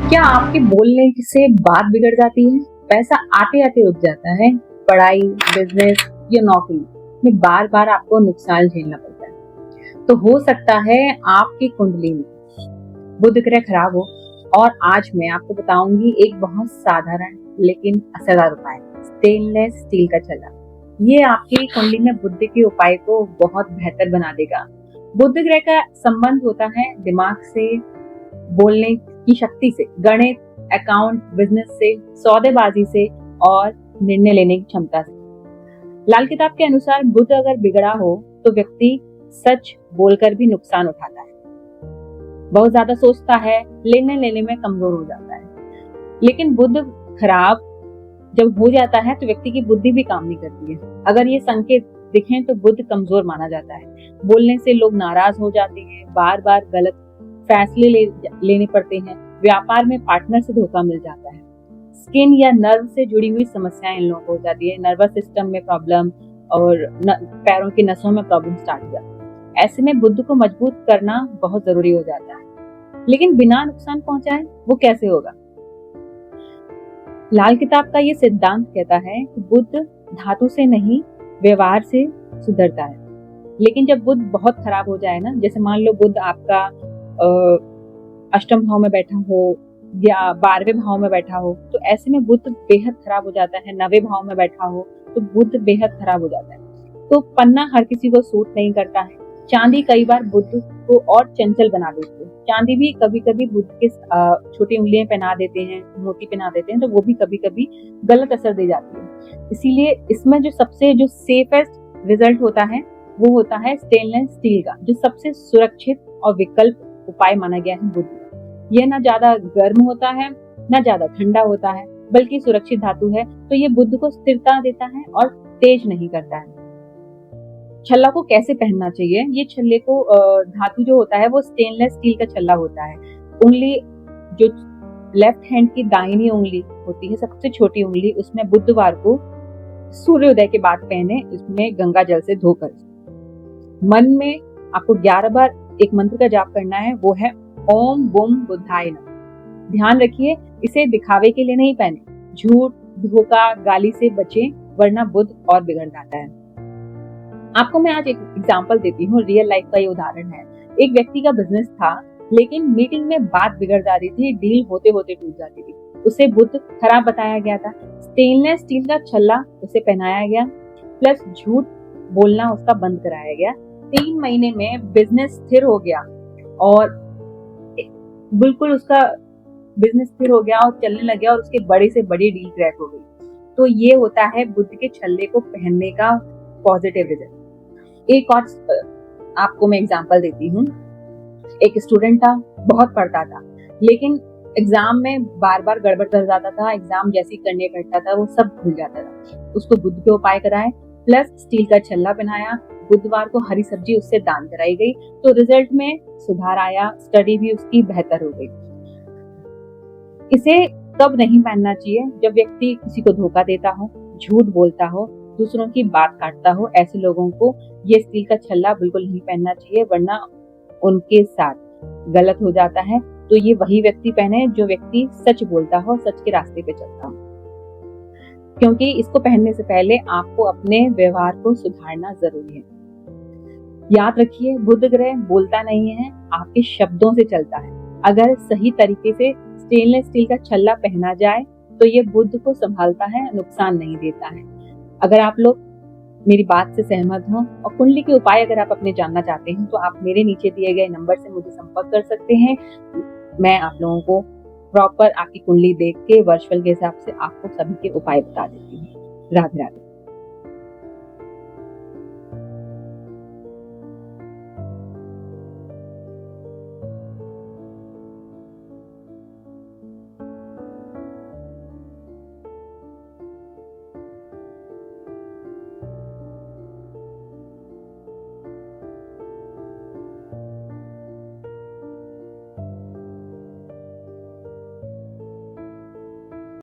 क्या आपके बोलने से बात बिगड़ जाती है? पैसा आते आते रुक जाता है? पढ़ाई, बिजनेस या नौकरी में बार बार आपको नुकसान झेलना पड़ता है। तो हो सकता है आपकी कुंडली में बुध ग्रह खराब हो। और आज मैं आपको बताऊंगी एक बहुत साधारण लेकिन असरदार उपाय, स्टेनलेस स्टील का छल्ला। ये आपकी कुंडली में बुध के उपाय को बहुत बेहतर बना देगा। बुध ग्रह का संबंध होता है दिमाग से, बोलने की शक्ति से, गणित, अकाउंट, बिजनेस से, सौदेबाजी से और निर्णय लेने की क्षमता से। लाल किताब के अनुसार बुध अगर बिगड़ा हो तो व्यक्ति सच बोलकर भी नुकसान उठाता है, बहुत ज्यादा सोचता है, निर्णय लेने में कमजोर हो जाता है। लेकिन बुध खराब जब हो जाता है तो व्यक्ति की बुद्धि भी काम नहीं करती है। अगर ये संकेत दिखें तो बुध कमजोर माना जाता है। बोलने से लोग नाराज हो जाते हैं, बार बार गलत फैसले लेने पड़ते हैं, व्यापार में पार्टनर से धोखा मिल जाता है, स्किन या नर्व से जुड़ी हुई समस्याएं इन लोगों को हो जाती है, नर्वस सिस्टम में प्रॉब्लम और पैरों की नसों में प्रॉब्लम स्टार्ट हो जाती है। ऐसे में बुद्ध को मजबूत करना बहुत जरूरी हो जाता है। लेकिन बिना नुकसान पहुंचाए वो कैसे होगा? लाल किताब का ये सिद्धांत कहता है कि बुध धातु से नहीं, व्यवहार से सुधरता है। लेकिन जब बुध बहुत खराब हो जाए ना, जैसे मान लो बुध आपका अष्टम भाव में बैठा हो या 12वें भाव में बैठा हो, तो ऐसे में बुध बेहद खराब हो जाता है। 9वें भाव में बैठा हो तो बुध बेहद खराब हो जाता है। तो पन्ना हर किसी को सूट नहीं करता है। चांदी कई बार बुध को और चंचल बना देती है। चांदी भी कभी कभी बुध के छोटी उंगलियां पहना देते हैं, मोती पहना देते हैं, तो वो भी कभी कभी गलत असर दे जाती है। इसीलिए इसमें जो सबसे सेफेस्ट रिजल्ट होता है वो होता है स्टेनलेस स्टील का, जो सबसे सुरक्षित और विकल्प उपाय माना गया है बुध। यह ना ज्यादा गर्म होता है ना ज्यादा ठंडा होता है, बल्कि सुरक्षित धातु है, तो ये बुध को स्थिरता देता है और तेज नहीं करता है। छल्ला को कैसे पहनना चाहिए? ये छल्ले को धातु जो होता है वो स्टेनलेस स्टील का छल्ला होता है। उंगली जो लेफ्ट हैंड की दाहिनी उंगली होती है, सबसे छोटी उंगली, उसमें बुधवार को सूर्योदय के बाद पहने, इसमें गंगा जल से धोकर। मन में आपको 11 बार एक मंत्र का जाप करना है, वो है ओम बुम बुधाय नमः। ध्यान रखिए, इसे दिखावे के लिए नहीं पहने। झूठ, धोखा, गाली से बचें, वरना बुध और बिगड़ जाता है। आपको मैं आज एक एग्जांपल देती हूँ, रियल लाइफ का ये उदाहरण है। एक व्यक्ति का बिजनेस था, लेकिन मीटिंग में बात बिगड़ जाती थी, डील होते होते टूट जाती थी। उसे बुध खराब बताया गया था। स्टेनलेस स्टील का छल्ला उसे पहनाया गया, प्लस झूठ बोलना उसका बंद कराया गया। 3 महीने में बिजनेस स्थिर हो गया और बिल्कुल उसका बिजनेस स्थिर हो गया और चलने लग गया, और उसके बड़े से बड़ी डील क्रैक हो गई। तो ये होता है बुध के छल्ले को पहनने का पॉजिटिव रिजल्ट। एक और आपको मैं एग्जांपल देती हूँ। एक स्टूडेंट था, बहुत पढ़ता था, लेकिन एग्जाम में बार बार गड़बड़ कर जाता था। एग्जाम जैसे करने बैठता था वो सब भूल जाता था। उसको बुध के उपाय कराए, प्लस स्टील का छल्ला पहनाया। बुधवार को हरी सब्जी उससे दान कराई गई, तो रिजल्ट में सुधार आया, स्टडी भी उसकी बेहतर हो गई। इसे कब नहीं पहनना चाहिए? जब व्यक्ति किसी को धोखा देता हो, झूठ बोलता हो, दूसरों की बात काटता हो, ऐसे लोगों को ये स्टील का छल्ला बिल्कुल नहीं पहनना चाहिए, वरना उनके साथ गलत हो जाता है। तो ये वही व्यक्ति पहने जो व्यक्ति सच बोलता हो, सच के रास्ते पे चलता हो, क्योंकि इसको पहनने से पहले आपको अपने व्यवहार को सुधारना जरूरी है। याद रखिए, बुध ग्रह बोलता नहीं है, आपके शब्दों से चलता है। अगर सही तरीके से स्टेनलेस स्टील का छल्ला पहना जाए तो ये बुध को संभालता है, नुकसान नहीं देता है। अगर आप लोग मेरी बात से सहमत हो और कुंडली के उपाय अगर आप अपने जानना चाहते हैं, तो आप मेरे नीचे दिए गए नंबर से मुझे संपर्क कर सकते हैं। मैं आप लोगों को प्रॉपर आपकी कुंडली देख के वर्षफल के हिसाब से आपको सभी के उपाय बता देती हूँ। राधे राधे।